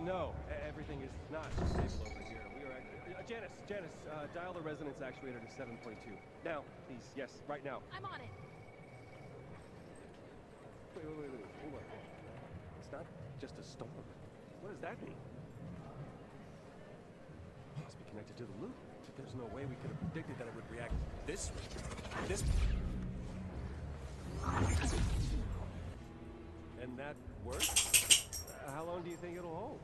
No, everything is not stable over here. We are Janice, dial the resonance actuator to 7.2. Now, please, yes, right now. I'm on it. Wait, hold on. It's not just a storm. What does that mean? It must be connected to the loop. There's no way we could have predicted that it would react this way. And that worked? How long do you think it'll hold?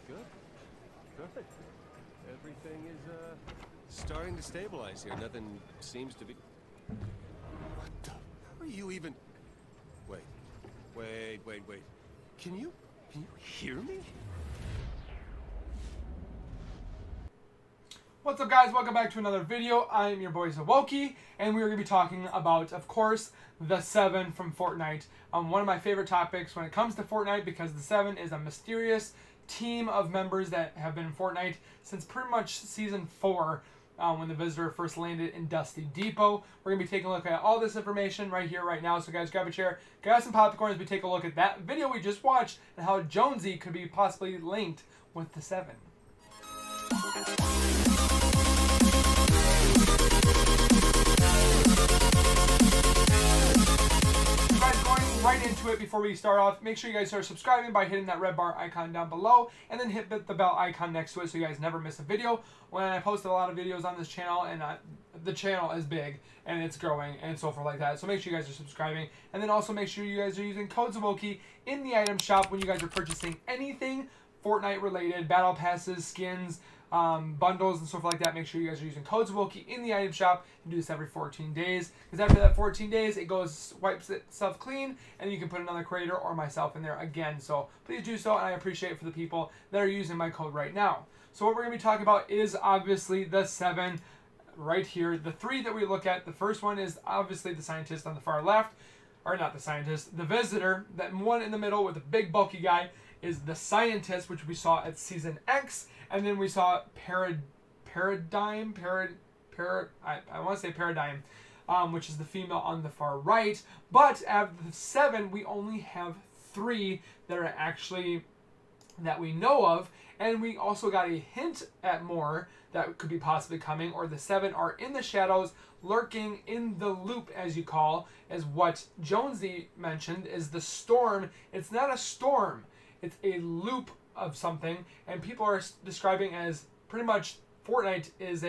Good. Everything is, starting to stabilize here. Nothing seems to be... What the... How are you even... Wait. Can you hear me? What's up, guys? Welcome back to another video. I'm your boy Zawoki, and we're going to be talking about, of course, the 7 from Fortnite. One of my favorite topics when it comes to Fortnite, because the 7 is a mysterious team of members that have been in Fortnite since pretty much Season 4, when the Visitor first landed in Dusty Depot. We're going to be taking a look at all this information right here, right now. So guys, grab a chair, grab some popcorn as we take a look at that video we just watched and how Jonesy could be possibly linked with the 7. Right into it. Before we start off, make sure you guys are subscribing by hitting that red bar icon down below, and then hit the bell icon next to it so you guys never miss a video. When I post a lot of videos on this channel, and the channel is big and it's growing and so forth like that, so make sure you guys are subscribing, and then also make sure you guys are using code Zawoki in the item shop when you guys are purchasing anything Fortnite related, battle passes, skins, bundles and stuff like that. Make sure you guys are using code Zawoki in the item shop, and do this every 14 days, because after that 14 days it wipes itself clean, and you can put another creator or myself in there again. So please do so, and I appreciate it for the people that are using my code right now. So what we're going to be talking about is obviously the 7 right here. The 3 that we look at, the first one is obviously the scientist on the far left, or not the scientist, the visitor. That one in the middle with the big bulky guy is the scientist, which we saw at Season X. And then we saw Paradigm, I want to say Paradigm, which is the female on the far right. But out of the 7, we only have 3 that are actually, that we know of. And we also got a hint at more that could be possibly coming, or the 7 are in the shadows, lurking in the loop, as you call, as what Jonesy mentioned, is the storm. It's not a storm, it's a loop of something, and people are describing as pretty much Fortnite is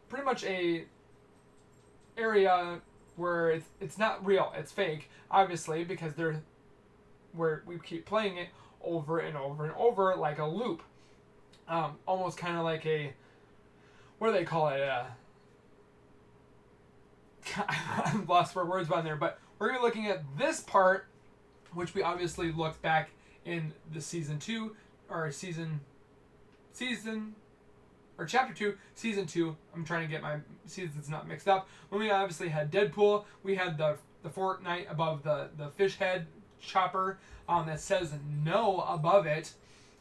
pretty much a area where it's not real, it's fake, obviously, because where we keep playing it over and over and over like a loop, almost kind of like a, what do they call it, I'm lost for words on there, but we're gonna be looking at this part, which we obviously looked back in the Season 2, or Chapter 2, Season 2. I'm trying to get my seasons not mixed up. When we obviously had Deadpool, we had the Fortnite above the fish head chopper that says no above it.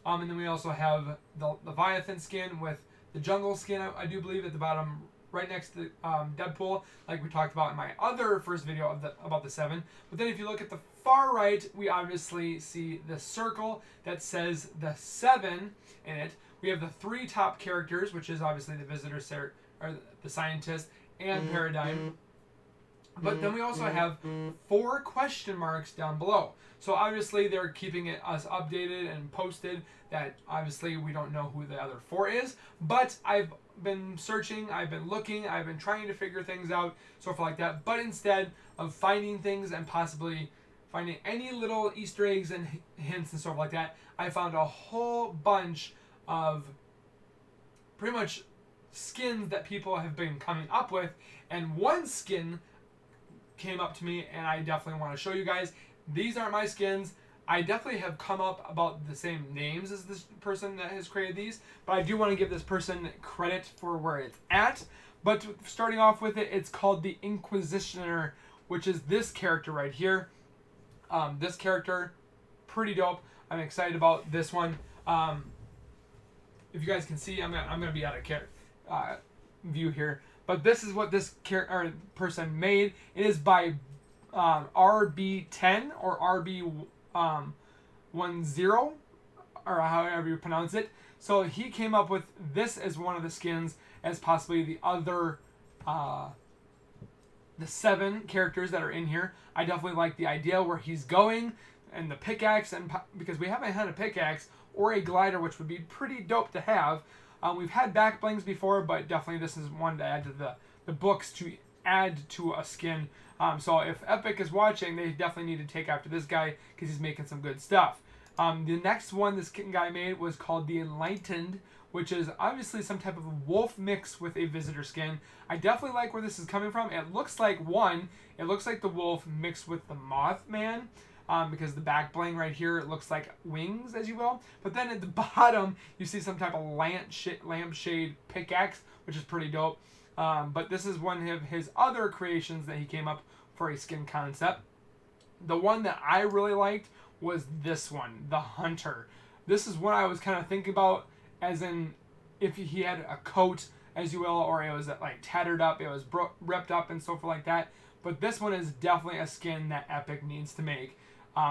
And then we also have the Leviathan skin with the jungle skin, I do believe, at the bottom right next to Deadpool, like we talked about in my other first video about the 7. But then if you look at the far right, we obviously see the circle that says the 7 in it. We have the 3 top characters, which is obviously the visitor, or the scientist, and Paradigm. But then we also have 4 question marks down below. So obviously they're keeping us updated and posted that obviously we don't know who the other 4 is. But I've been searching, I've been looking, I've been trying to figure things out, so forth like that. But instead of finding things and possibly finding any little Easter eggs and hints and stuff like that, I found a whole bunch of pretty much skins that people have been coming up with. And one skin came up to me, and I definitely want to show you guys. These aren't my skins. I definitely have come up about the same names as this person that has created these, but I do want to give this person credit for where it's at. But starting off with it, it's called the Inquisitioner, which is this character right here. This character, pretty dope. I'm excited about this one. If you guys can see, I'm gonna be out of view here, but this is what this person made. It is by RB10 or RB 10, or however you pronounce it. So he came up with this as one of the skins, as possibly the other, the 7 characters that are in here. I definitely like the idea where he's going, and the pickaxe, and because we haven't had a pickaxe or a glider, which would be pretty dope to have. We've had back blings before, but definitely this is one to add to the books to add to a skin. So if Epic is watching, they definitely need to take after this guy because he's making some good stuff. The next one this guy made was called the Enlightened, which is obviously some type of wolf mix with a visitor skin. I definitely like where this is coming from. It looks like it looks like the wolf mixed with the Mothman, because the back bling right here, it looks like wings, as you will. But then at the bottom, you see some type of lampshade pickaxe, which is pretty dope. But this is one of his other creations that he came up for a skin concept. The one that I really liked was this one, the Hunter. This is what I was kind of thinking about, as in if he had a coat, as you will, or it was like tattered up, it was ripped up and so forth like that. But this one is definitely a skin that Epic needs to make.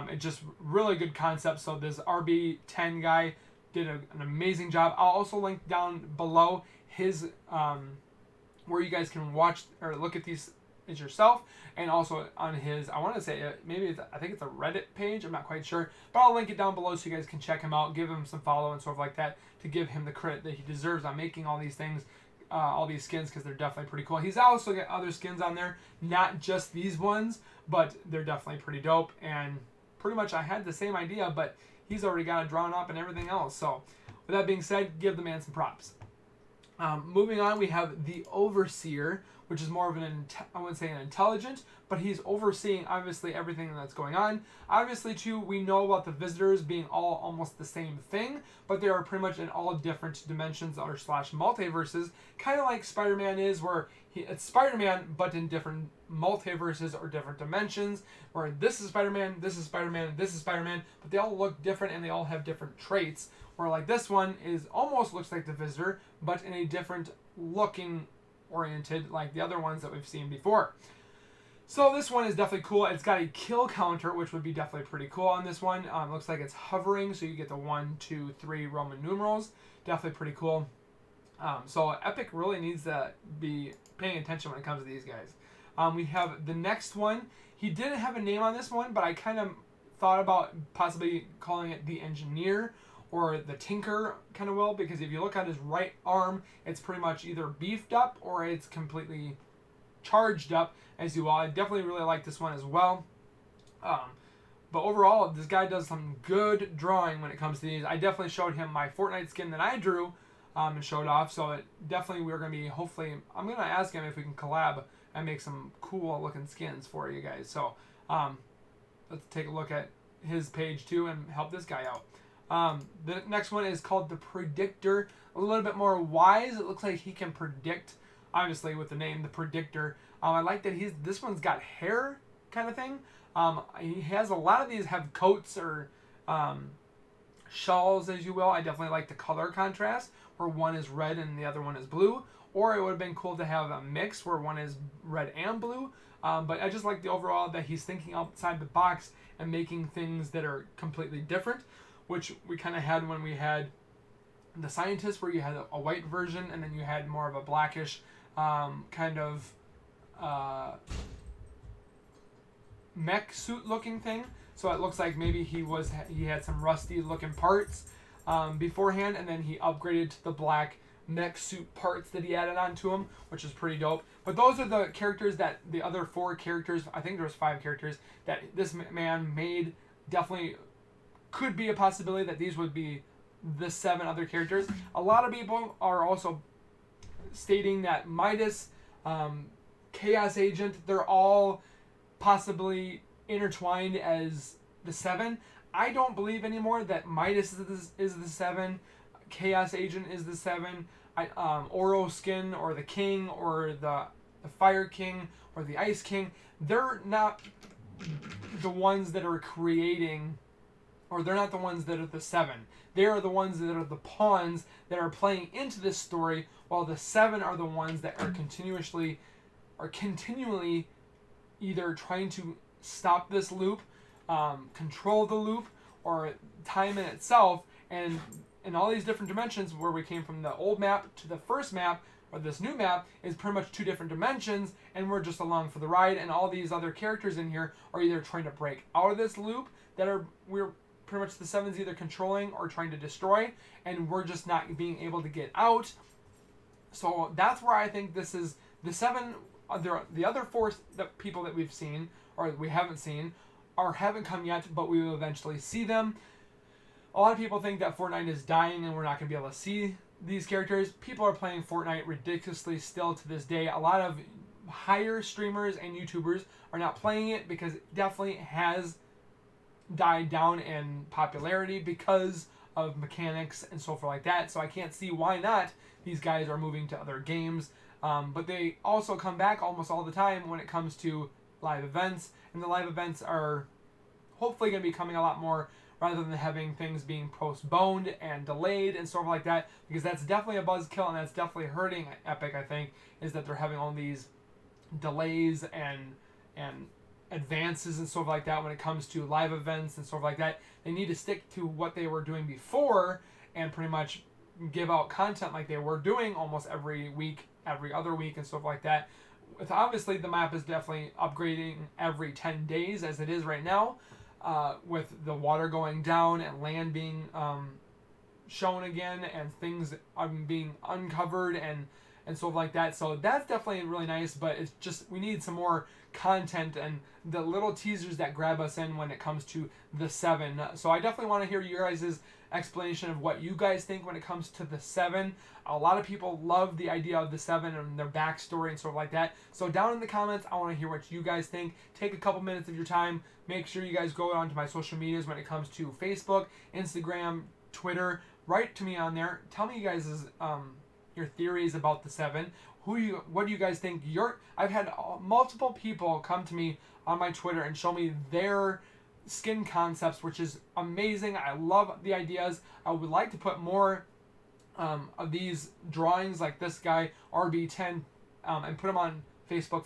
It's just really good concept. So this RB10 guy did an amazing job. I'll also link down below his where you guys can watch or look at these is yourself, and also on his, I want to say I think it's a Reddit page, I'm not quite sure, but I'll link it down below so you guys can check him out, give him some follow and sort of like that, to give him the credit that he deserves on making all these things, all these skins, because they're definitely pretty cool. He's also got other skins on there, not just these ones, but they're definitely pretty dope. And pretty much I had the same idea, but he's already got it drawn up and everything else. So with that being said, give the man some props. Moving on, we have the Overseer, which is more of I wouldn't say an intelligent, but he's overseeing obviously everything that's going on. Obviously too, we know about the visitors being all almost the same thing, but they are pretty much in all different dimensions or / multiverses, kind of like Spider-Man is, where it's Spider-Man, but in different multiverses or different dimensions, where this is Spider-Man, this is Spider-Man, this is Spider-Man, but they all look different and they all have different traits. Where like this one is almost looks like the Visitor, but in a different looking oriented, like the other ones that we've seen before. So this one is definitely cool. It's got a kill counter, which would be definitely pretty cool on this one. Looks like it's hovering, so you get the 1, 2, 3 Roman numerals. Definitely pretty cool. So Epic really needs to be paying attention when it comes to these guys. We have the next one. He didn't have a name on this one, but I kind of thought about possibly calling it the Engineer or the Tinker, kind of will, because if you look at his right arm, it's pretty much either beefed up or it's completely charged up, as you will. I definitely really like this one as well. But overall, this guy does some good drawing when it comes to these. I definitely showed him my Fortnite skin that I drew and showed off. So it definitely, we're going to be, hopefully, I'm going to ask him if we can collab and make some cool looking skins for you guys. So let's take a look at his page too and help this guy out. The next one is called the Predictor. A little bit more wise. It looks like he can predict, obviously with the name, the Predictor. I like that this one's got hair kind of thing. He has a lot of these have coats or shawls, as you will. I definitely like the color contrast, where one is red and the other one is blue. Or it would have been cool to have a mix where one is red and blue. But I just like the overall that he's thinking outside the box and making things that are completely different, which we kind of had when we had the Scientist, where you had a white version and then you had more of a blackish kind of mech suit looking thing. So it looks like maybe he had some rusty looking parts beforehand, and then he upgraded to the black mech suit parts that he added onto him, which is pretty dope. But those are the characters that the other 4 characters, I think there's 5 characters that this man made. Definitely could be a possibility that these would be the 7 other characters. A lot of people are also stating that Midas, Chaos Agent, they're all possibly intertwined as the 7. I don't believe anymore that Midas is the 7, Chaos Agent is the 7, Oro Skin or the King or the Fire King or the Ice King, they're not the ones that are creating, or they're not the ones that are the 7. They are the ones that are the pawns that are playing into this story, while the 7 are the ones that are continually either trying to stop this loop, control the loop, or time in itself, and in all these different dimensions where we came from the old map to the first map, or this new map, is pretty much 2 different dimensions, and we're just along for the ride. And all these other characters in here are either trying to break out of this loop we're pretty much the Seven's either controlling or trying to destroy, and we're just not being able to get out. So that's where I think this is the Seven. The other 4 people that we've seen or we haven't seen haven't come yet, but we will eventually see them. A lot of people think that Fortnite is dying and we're not going to be able to see these characters. People are playing Fortnite ridiculously still to this day. A lot of higher streamers and YouTubers are not playing it because it definitely has died down in popularity because of mechanics and so forth like that. So I can't see why not these guys are moving to other games. But they also come back almost all the time when it comes to live events. And the live events are hopefully going to be coming a lot more rather than having things being postponed and delayed and stuff like that, because that's definitely a buzzkill and that's definitely hurting Epic, I think, is that they're having all these delays and advances and stuff like that when it comes to live events and stuff like that. They need to stick to what they were doing before and pretty much give out content like they were doing almost every week, every other week and stuff like that. With obviously the map is definitely upgrading every 10 days as it is right now. With the water going down and land being shown again and things being uncovered and stuff like that. So that's definitely really nice, but it's just we need some more content and the little teasers that grab us in when it comes to the 7. So I definitely want to hear your guys' explanation of what you guys think when it comes to the 7. A lot of people love the idea of the 7 and their backstory and stuff like that. So down in the comments, I want to hear what you guys think. Take a couple minutes of your time. Make sure you guys go onto my social medias when it comes to Facebook, Instagram, Twitter. Write to me on there. Tell me you guys' your theories about the 7. What do you guys think? I've had multiple people come to me on my Twitter and show me their skin concepts, which is amazing. I love the ideas. I would like to put more of these drawings like this guy RB10 and put them on Facebook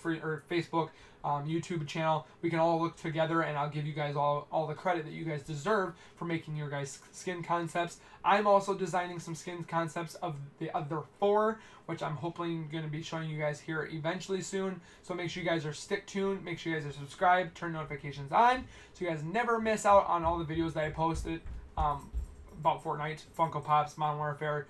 YouTube channel. We can all look together and I'll give you guys all the credit that you guys deserve for making your guys skin concepts. I'm also designing some skin concepts of the other 4, which I'm hoping going to be showing you guys here eventually soon. So make sure you guys are stick tuned. Make sure you guys are subscribed, turn notifications on so you guys never miss out on all the videos that I posted about Fortnite, Funko Pops, Modern Warfare,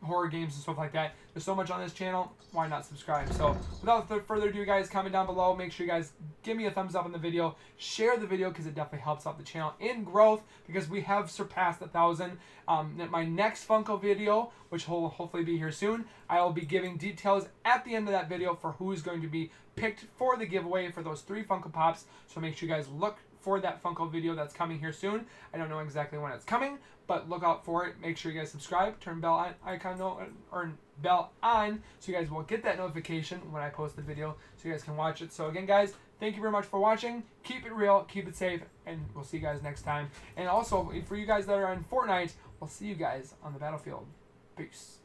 horror games and stuff like that. There's so much on this channel, why not subscribe? So without further ado, guys, comment down below. Make sure you guys give me a thumbs up on the video, share the video because it definitely helps out the channel in growth because we have surpassed 1,000. My next Funko video, which will hopefully be here soon, I will be giving details at the end of that video for who is going to be picked for the giveaway for those 3 Funko Pops. So make sure you guys look for that Funko video that's coming here soon. I don't know exactly when it's coming, but look out for it. Make sure you guys subscribe, turn bell icon or bell on so you guys will get that notification when I post the video so you guys can watch it. So again, guys, thank you very much for watching. Keep it real, keep it safe, and we'll see you guys next time. And also, for you guys that are on Fortnite, we'll see you guys on the battlefield. Peace.